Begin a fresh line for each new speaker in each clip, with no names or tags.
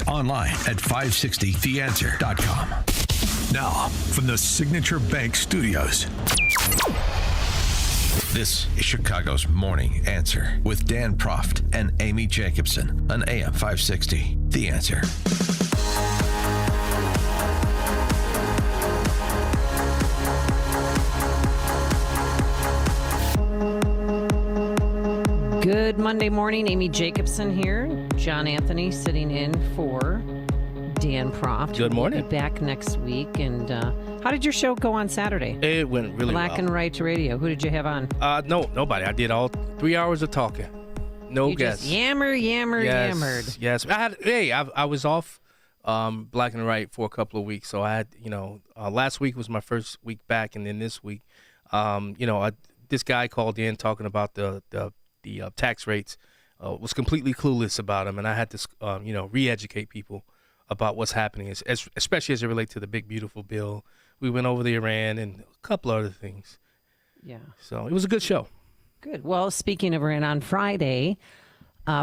weeknights online at 560theanswer.com. Now, from the Signature Bank Studios. This is Chicago's Morning Answer with Dan Proft and Amy Jacobson on AM 560. The Answer.
Good Monday morning. Amy Jacobson here. John Anthony sitting in for Dan Proft.
Good morning.
We'll be back next week. And how did your show go on Saturday?
It went really
Black
well.
and Right Radio. Who did you have on?
Nobody. I did all 3 hours of talking. No
you
guests.
Just yammered.
Yes. I was off Black and Right for a couple of weeks. So I had, last week was my first week back, and then this week, this guy called in talking about the tax rates, was completely clueless about them, and I had to, re-educate people about what's happening, especially as it relates to the big, beautiful bill. We went over the Iran and a couple other things.
Yeah.
So it was a good show.
Good. Well, speaking of Iran, on Friday,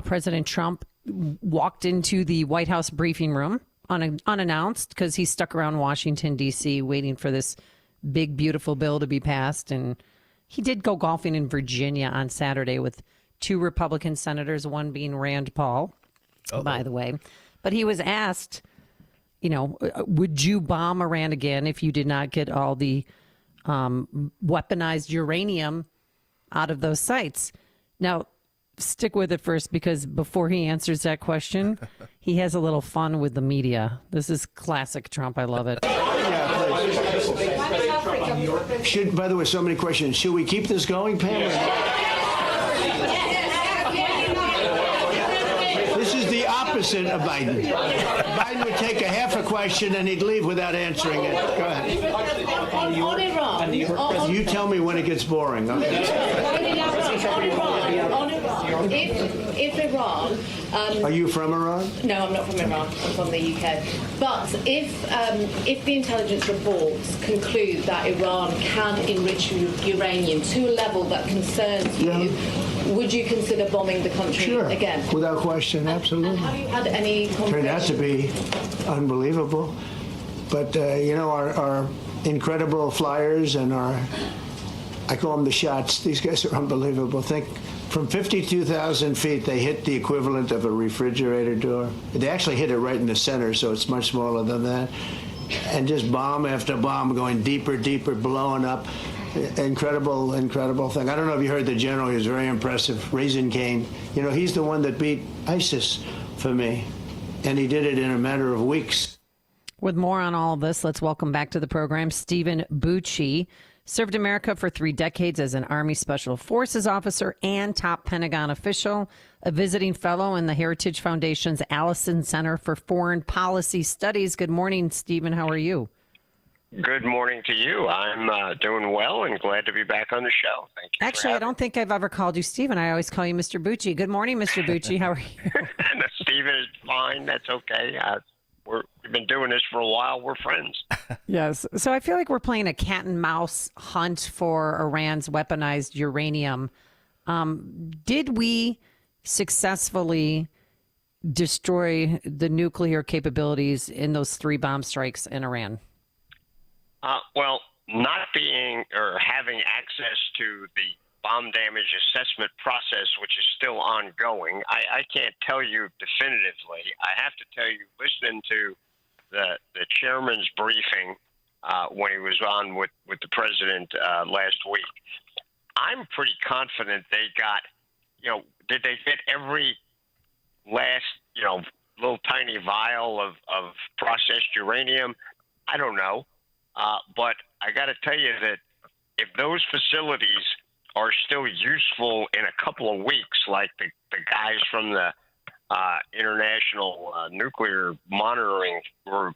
President Trump walked into the White House briefing room unannounced because he stuck around Washington, D.C., waiting for this big, beautiful bill to be passed. And he did go golfing in Virginia on Saturday with two Republican senators, one being Rand Paul, by the way. But he was asked, would you bomb Iran again if you did not get all the weaponized uranium out of those sites? Now, stick with it first, because before he answers that question, he has a little fun with the media. This is classic Trump. I love it.
By the way, so many questions. Should we keep this going, Pam? This is the opposite of Biden. Biden would take a half a question and he'd leave without answering it. Go ahead.
On Iran.
You tell me when it gets boring. Okay?
If Iran...
Are you from Iran?
No, I'm not from Iran. I'm from the UK. But if the intelligence reports conclude that Iran can enrich uranium to a level that concerns you, would you consider bombing the country again?
Without question, absolutely.
And have you had any conversations?
Turned out to be unbelievable. But, our incredible flyers and I call them the shots. These guys are unbelievable. Think from 52,000 feet, they hit the equivalent of a refrigerator door. They actually hit it right in the center, so it's much smaller than that. And just bomb after bomb going deeper, blowing up. Incredible thing. I don't know if you heard the general. He was very impressive. Raisin Cane. He's the one that beat ISIS for me. And he did it in a matter of weeks.
With more on all of this, let's welcome back to the program Stephen Bucci. Served America for 3 decades as an Army Special Forces officer and top Pentagon official, a visiting fellow in the Heritage Foundation's Allison Center for Foreign Policy Studies. Good morning, Stephen. How are you?
Good morning to you. I'm doing well and glad to be back on the show. Thank you.
Actually, I don't think I've ever called you Stephen. I always call you Mr. Bucci. Good morning, Mr. Bucci. How are you?
Stephen is fine. That's okay. We've been doing this for a while. We're friends.
Yes. So I feel like we're playing a cat and mouse hunt for Iran's weaponized uranium. Did we successfully destroy the nuclear capabilities in those 3 bomb strikes in Iran?
Well, not being or having access to the bomb damage assessment process, which is still ongoing, I can't tell you definitively. I have to tell you, listening to the chairman's briefing when he was on with the president last week, I'm pretty confident they got, did they get every last, little tiny vial of processed uranium? I don't know. But I got to tell you that if those facilities are still useful in a couple of weeks, like the guys from the International Nuclear Monitoring Group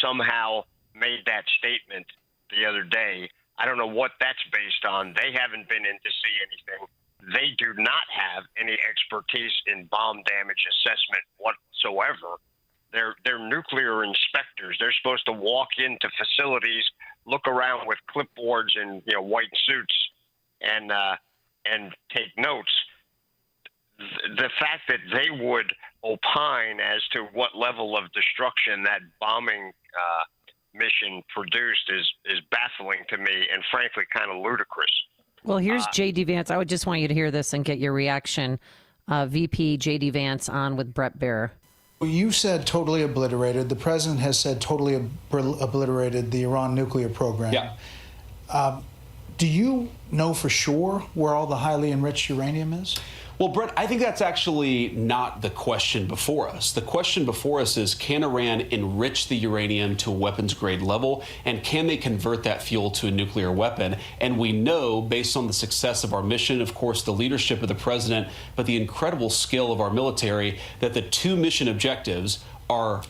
somehow made that statement the other day, I don't know what that's based on. They haven't been in to see anything. They do not have any expertise in bomb damage assessment whatsoever. They're nuclear inspectors. They're supposed to walk into facilities, look around with clipboards and white suits, and take notes. The fact that they would opine as to what level of destruction that bombing mission produced is baffling to me and frankly kind of ludicrous.
Well, here's J.D. Vance. I would just want you to hear this and get your reaction. VP J.D. Vance on with Brett Baer.
You said totally obliterated. The president has said totally obliterated the Iran nuclear program.
Yeah.
Do you know for sure where all the highly enriched uranium is?
Well, Brett, I think that's actually not the question before us. The question before us is, can Iran enrich the uranium to a weapons grade level, and can they convert that fuel to a nuclear weapon? And we know, based on the success of our mission, of course, the leadership of the president, but the incredible skill of our military, that the two mission objectives are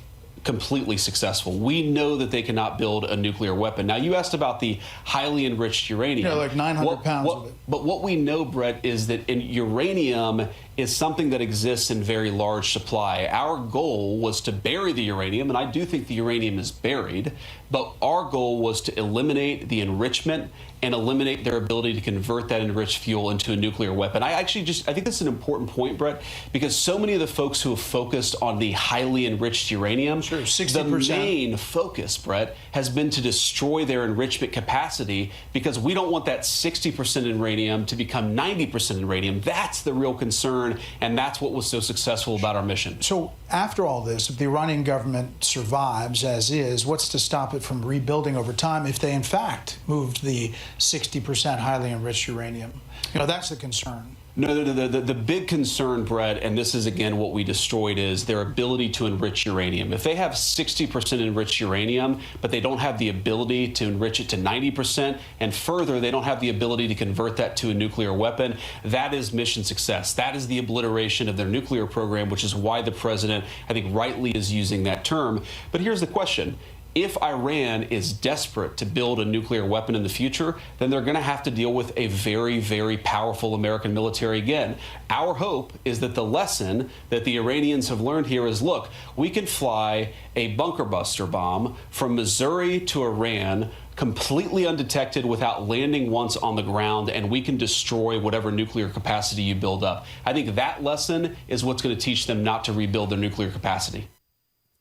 completely successful. We know that they cannot build a nuclear weapon. Now, you asked about the highly enriched uranium.
Yeah, like 900 pounds of it.
But what we know, Brett, is that uranium is something that exists in very large supply. Our goal was to bury the uranium, and I do think the uranium is buried, but our goal was to eliminate the enrichment and eliminate their ability to convert that enriched fuel into a nuclear weapon. I think that's an important point, Brett, because so many of the folks who have focused on the highly enriched uranium,
sure, 60%.
The main focus, Brett, has been to destroy their enrichment capacity, because we don't want that 60% uranium to become 90% uranium. That's the real concern, and that's what was so successful about our mission.
So after all this, if the Iranian government survives as is, what's to stop it from rebuilding over time if they in fact moved the 60% highly enriched uranium? You know, that's the concern.
No, the big concern, Brett, and this is again what we destroyed, is their ability to enrich uranium. If they have 60% enriched uranium, but they don't have the ability to enrich it to 90%, and further, they don't have the ability to convert that to a nuclear weapon, that is mission success. That is the obliteration of their nuclear program, which is why the president, I think, rightly is using that term. But here's the question. If Iran is desperate to build a nuclear weapon in the future, then they're going to have to deal with a very, very powerful American military again. Our hope is that the lesson that the Iranians have learned here is, look, we can fly a bunker buster bomb from Missouri to Iran completely undetected without landing once on the ground, and we can destroy whatever nuclear capacity you build up. I think that lesson is what's going to teach them not to rebuild their nuclear capacity.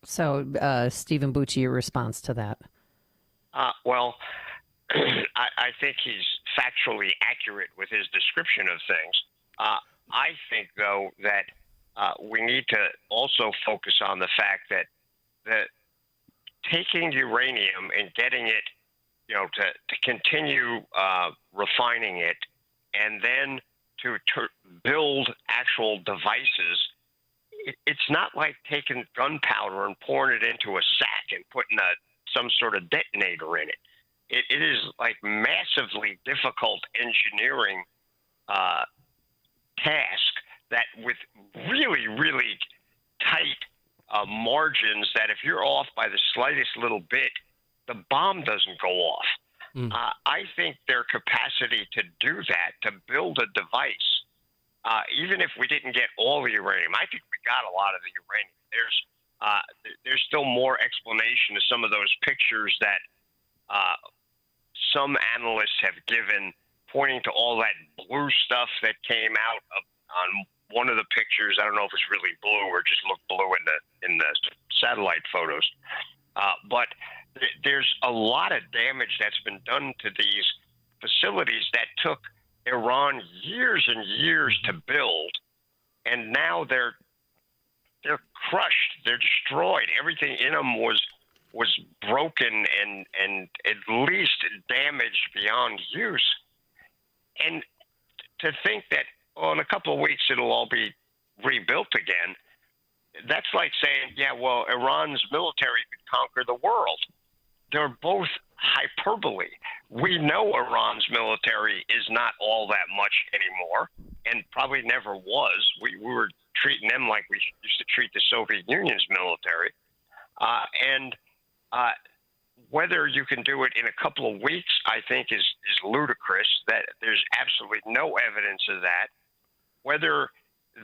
So, Stephen Bucci, your response to that?
Well, I think he's factually accurate with his description of things. I think, though, that we need to also focus on the fact that taking uranium and getting it, to continue refining it, and then to build actual devices. It's not like taking gunpowder and pouring it into a sack and putting some sort of detonator in it. It is like massively difficult engineering task that with really, really tight margins, that if you're off by the slightest little bit, the bomb doesn't go off. I think their capacity to do that, to build a device, even if we didn't get all the uranium, I think we got a lot of the uranium. There's still more explanation to some of those pictures that some analysts have given, pointing to all that blue stuff that came out on one of the pictures. I don't know if it's really blue or just looked blue in the satellite photos. But there's a lot of damage that's been done to these facilities that took Iran years and years to build, and now they're crushed, they're destroyed. Everything in them was broken and at least damaged beyond use. And to think that in a couple of weeks it'll all be rebuilt again, that's like saying, yeah, well, Iran's military could conquer the world. They're both hyperbole. We know Iran's military is not all that much anymore, and probably never was. We were treating them like we used to treat the Soviet Union's military. And whether you can do it in a couple of weeks, I think is ludicrous. That there's absolutely no evidence of that. Whether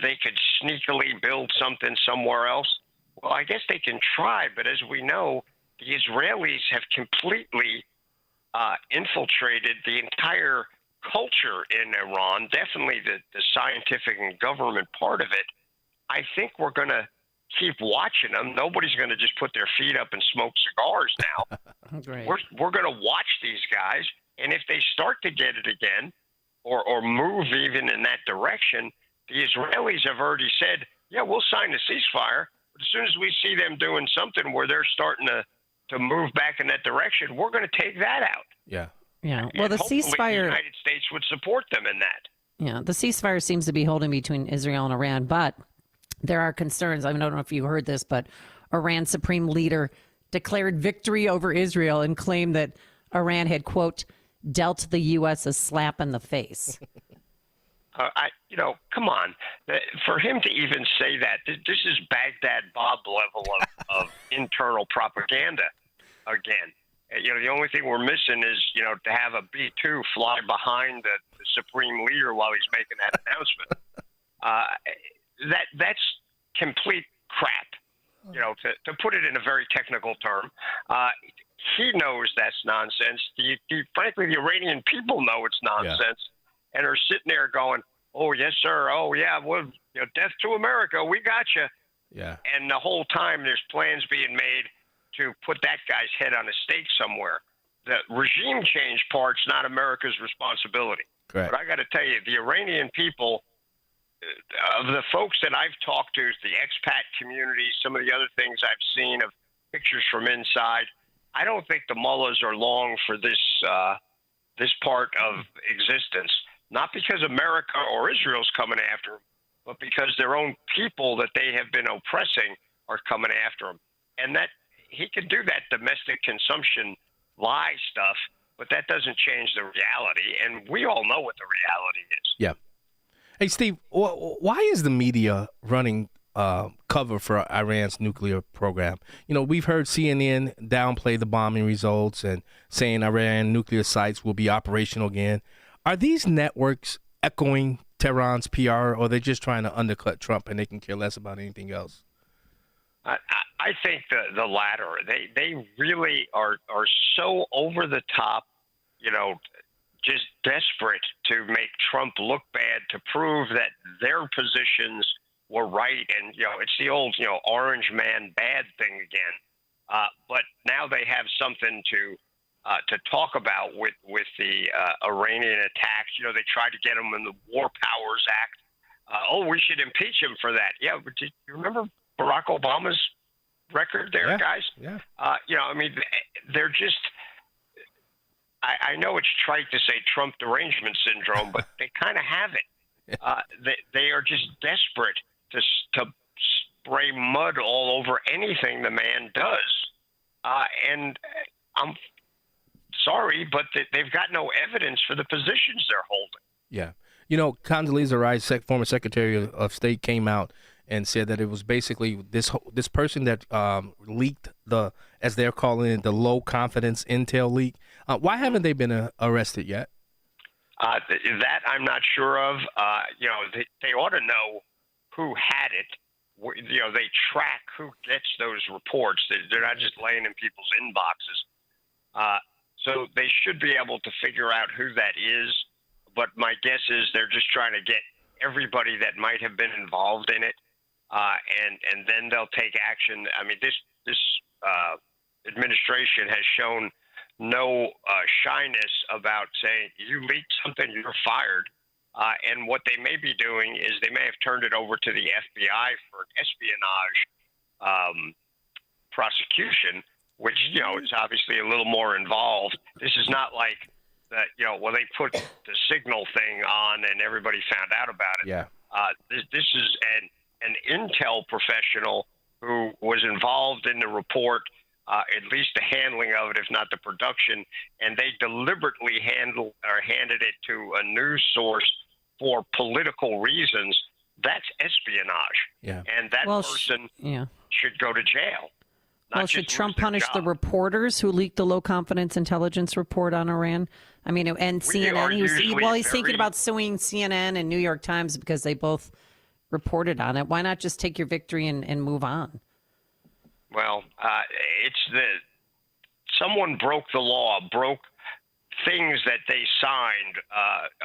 they could sneakily build something somewhere else, well, I guess they can try, but as we know, the Israelis have completely infiltrated the entire culture in Iran, definitely the scientific and government part of it. I think we're going to keep watching them. Nobody's going to just put their feet up and smoke cigars now.
Great.
We're going to watch these guys, and if they start to get it again, or move even in that direction, the Israelis have already said, yeah, we'll sign the ceasefire. But as soon as we see them doing something where they're starting to move back in that direction, we're going to take that out.
Yeah.
Yeah. Well,
And
the
hopefully
ceasefire.
the United States would support them in that.
Yeah, the ceasefire seems to be holding between Israel and Iran, but there are concerns. I don't know if you heard this, but Iran's supreme leader declared victory over Israel and claimed that Iran had, quote, dealt the U.S. a slap in the face.
Come on. For him to even say that, this is Baghdad Bob level of internal propaganda again. The only thing we're missing is, to have a B-2 fly behind the supreme leader while he's making that announcement. That's complete crap, to put it in a very technical term. He knows that's nonsense. Frankly, the Iranian people know it's nonsense and are sitting there going, oh, yes, sir. Oh, yeah, well, death to America. We got you.
Yeah.
And the whole time there's plans being made to put that guy's head on a stake somewhere. The regime change part's not America's responsibility.
Correct.
But I got to tell you, the Iranian people, of the folks that I've talked to, the expat community, some of the other things I've seen of pictures from inside, I don't think the mullahs are long for this part of existence. Not because America or Israel's coming after them, but because their own people that they have been oppressing are coming after them. And that he can do that domestic consumption lie stuff, but that doesn't change the reality. And we all know what the reality is.
Yeah. Hey, Steve, why is the media running cover for Iran's nuclear program? We've heard CNN downplay the bombing results and saying Iran nuclear sites will be operational again. Are these networks echoing Tehran's PR, or are they just trying to undercut Trump and they can care less about anything else?
I think the latter. They really are so over the top, just desperate to make Trump look bad, to prove that their positions were right. And, it's the old, orange man bad thing again. But now they have something to talk about with the Iranian attacks. They tried to get him in the War Powers Act. We should impeach him for that. Yeah, but do you remember Barack Obama's record there, guys?
Yeah.
They're just. I know it's trite to say Trump derangement syndrome, but they kind of have it. They are just desperate to spray mud all over anything the man does. And I'm sorry, but they've got no evidence for the positions they're holding.
Yeah. Condoleezza Rice, former Secretary of State, came out and said that it was basically this person that leaked as they're calling it, the low confidence intel leak. Why haven't they been arrested yet?
That I'm not sure of. They ought to know who had it. They track who gets those reports. They're not just laying in people's inboxes. So they should be able to figure out who that is. But my guess is they're just trying to get everybody that might have been involved in it, and then they'll take action. I mean, this administration has shown no shyness about saying, you leaked something, you're fired. And what they may be doing is they may have turned it over to the FBI for an espionage prosecution, which, is obviously a little more involved. This is not like that, they put the signal thing on and everybody found out about it.
Yeah.
This is an intel professional who was involved in the report, at least the handling of it, if not the production, and they deliberately handed it to a news source for political reasons. That's espionage.
Yeah.
And that person should go to jail.
Should Trump punish the reporters who leaked the low confidence intelligence report on Iran? I mean, and CNN. He's thinking about suing CNN and New York Times because they both reported on it. Why not just take your victory and move on?
Well, someone broke the law, broke things that they signed,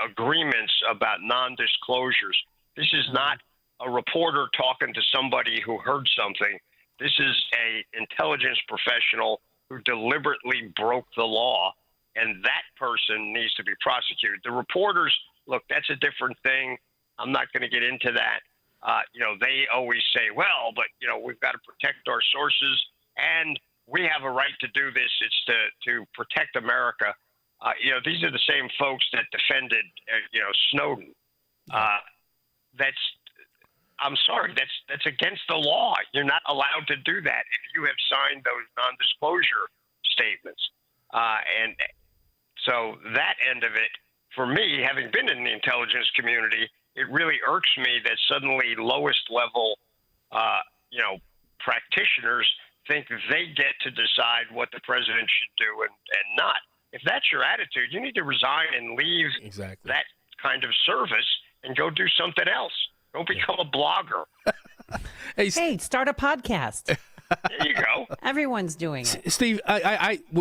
agreements about non-disclosures. This is not a reporter talking to somebody who heard something. This is a intelligence professional who deliberately broke the law, and that person needs to be prosecuted. The reporters, look, that's a different thing. I'm not going to get into that. They always say, well, but, we've got to protect our sources, and we have a right to do this. It's to protect America. These are the same folks that defended, Snowden. I'm sorry, that's against the law. You're not allowed to do that if you have signed those non-disclosure statements. And so that end of it, for me, having been in the intelligence community, it really irks me that suddenly lowest level, practitioners think they get to decide what the president should do and not. If that's your attitude, you need to resign and leave that kind of service and go do something else. Go become a blogger.
Hey, start a podcast.
There you go.
Everyone's doing it.
Steve,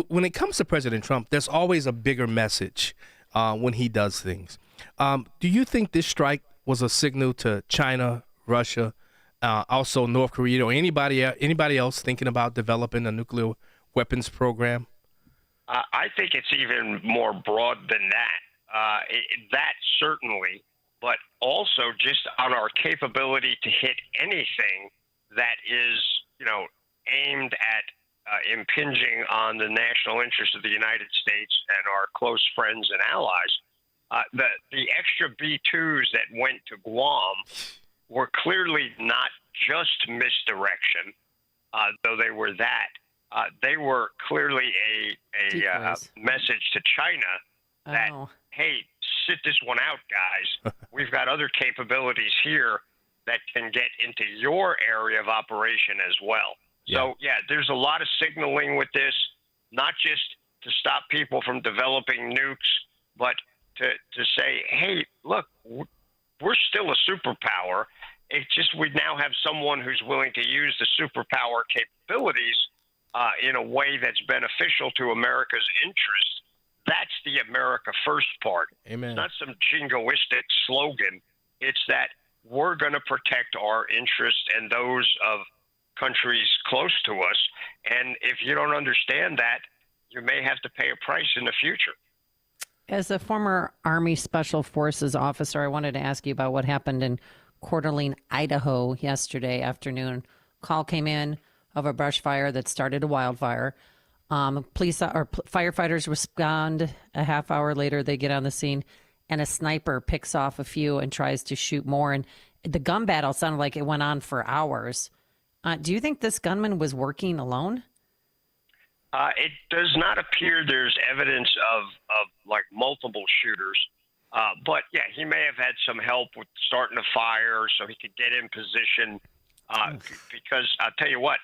when it comes to President Trump, there's always a bigger message when he does things. Do you think this strike was a signal to China, Russia, also North Korea, or anybody else thinking about developing a nuclear weapons program?
I think it's even more broad than that. That certainly, but also just on our capability to hit anything that is, aimed at impinging on the national interest of the United States and our close friends and allies. The extra B-2s that went to Guam were clearly not just misdirection, though they were that. They were clearly a message to China that, hey, sit this one out, guys. We've got other capabilities here that can get into your area of operation as well. Yeah. So, there's a lot of signaling with this, not just to stop people from developing nukes, but to say, hey, look, we're still a superpower. It's just we now have someone who's willing to use the superpower capabilities in a way that's beneficial to America's interest. That's the America First part.
Amen.
It's not some jingoistic slogan. It's that we're going to protect our interests and those of countries close to us. And if you don't understand that, you may have to pay a price in the future.
As a former Army Special Forces officer, I wanted to ask you about what happened in Coeur d'Alene, Idaho yesterday afternoon. Call came in of a brush fire that started a wildfire. Firefighters respond a half hour later. They get on the scene, and a sniper picks off a few and tries to shoot more. And the gun battle sounded like it went on for hours. Do you think this gunman was working alone?
It does not appear there's evidence of like multiple shooters. But he may have had some help with starting a fire so he could get in position. Because I'll tell you what,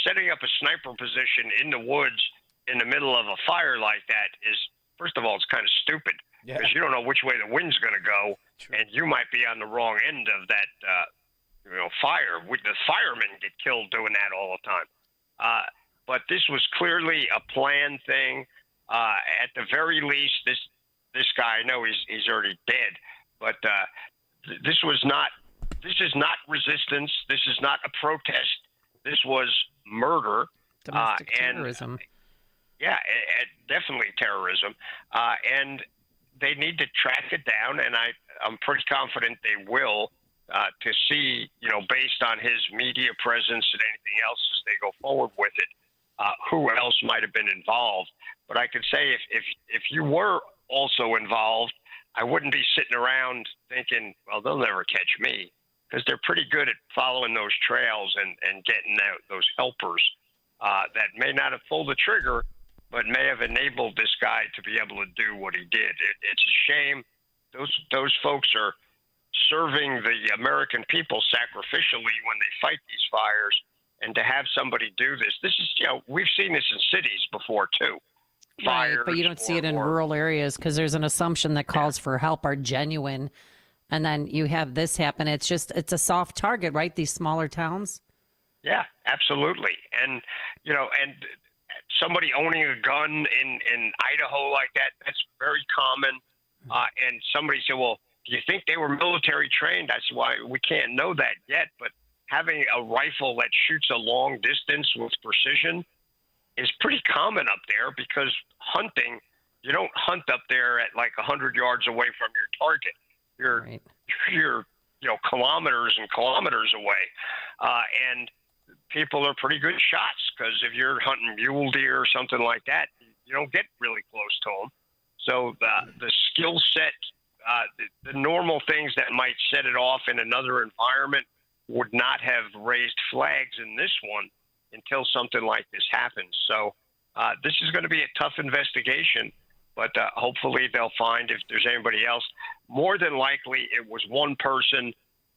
setting up a sniper position in the woods in the middle of a fire like that is, first of all, it's kind of stupid because you don't know which way the wind's going to go. True. And you might be on the wrong end of that, fire. The firemen get killed doing that all the time. But this was clearly a planned thing. At the very least, this guy, I know he's already dead, but this is not resistance. This is not a protest. This was murder.
Domestic terrorism.
Definitely terrorism. And they need to track it down, and I'm pretty confident they will, to see, based on his media presence and anything else as they go forward with it, who else might have been involved. But I could say if you were also involved, I wouldn't be sitting around thinking, well, they'll never catch me, because they're pretty good at following those trails and getting out those helpers that may not have pulled the trigger, but may have enabled this guy to be able to do what he did. It's a shame. Those folks are serving the American people sacrificially when they fight these fires. And to have somebody do this is, we've seen this in cities before too.
Right, but you don't see it in rural areas because there's an assumption that calls for help are genuine. And then you have this happen. It's a soft target, right? These smaller towns.
Yeah, absolutely. And, and somebody owning a gun in Idaho like that, that's very common. And somebody said, well, do you think they were military trained? That's why we can't know that yet. But having a rifle that shoots a long distance with precision is pretty common up there, because hunting, you don't hunt up there at like 100 yards away from your target. You're kilometers and kilometers away. And people are pretty good shots, because if you're hunting mule deer or something like that, you don't get really close to them. So the skill set, the normal things that might set it off in another environment would not have raised flags in this one until something like this happens. So this is going to be a tough investigation, but hopefully they'll find if there's anybody else. More than likely, it was one person.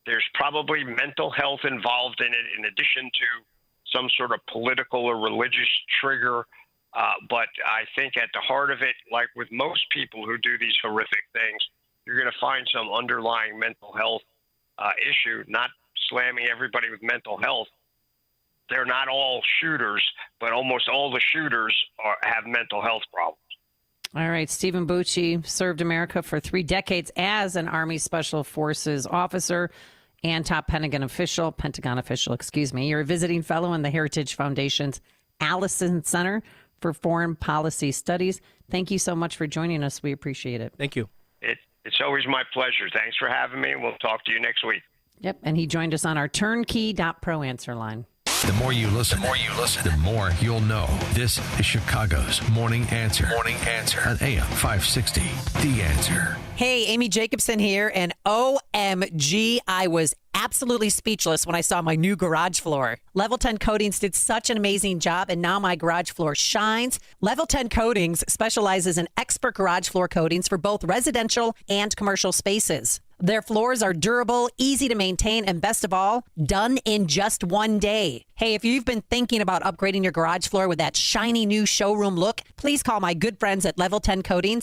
There's probably mental health involved in it, in addition to some sort of political or religious trigger. But I think at the heart of it, like with most people who do these horrific things, you're going to find some underlying mental health issue. Not slamming everybody with mental health. They're not all shooters, but almost all the shooters have mental health problems.
All right. Stephen Bucci served America for 3 decades as an Army Special Forces officer and top Pentagon official. You're a visiting fellow in the Heritage Foundation's Allison Center for Foreign Policy Studies. Thank you so much for joining us. We appreciate it.
Thank you.
It's always my pleasure. Thanks for having me. We'll talk to you next week.
Yep. And he joined us on our turnkey.pro answer line.
The more you listen, the more you'll know. This is Chicago's Morning Answer. Morning Answer on AM 560. The Answer.
Hey, Amy Jacobson here, and OMG, I was absolutely speechless when I saw my new garage floor. Level 10 Coatings did such an amazing job, and now my garage floor shines. Level 10 Coatings specializes in expert garage floor coatings for both residential and commercial spaces. Their floors are durable, easy to maintain, and best of all, done in just 1 day. Hey, if you've been thinking about upgrading your garage floor with that shiny new showroom look, please call my good friends at Level 10 Coatings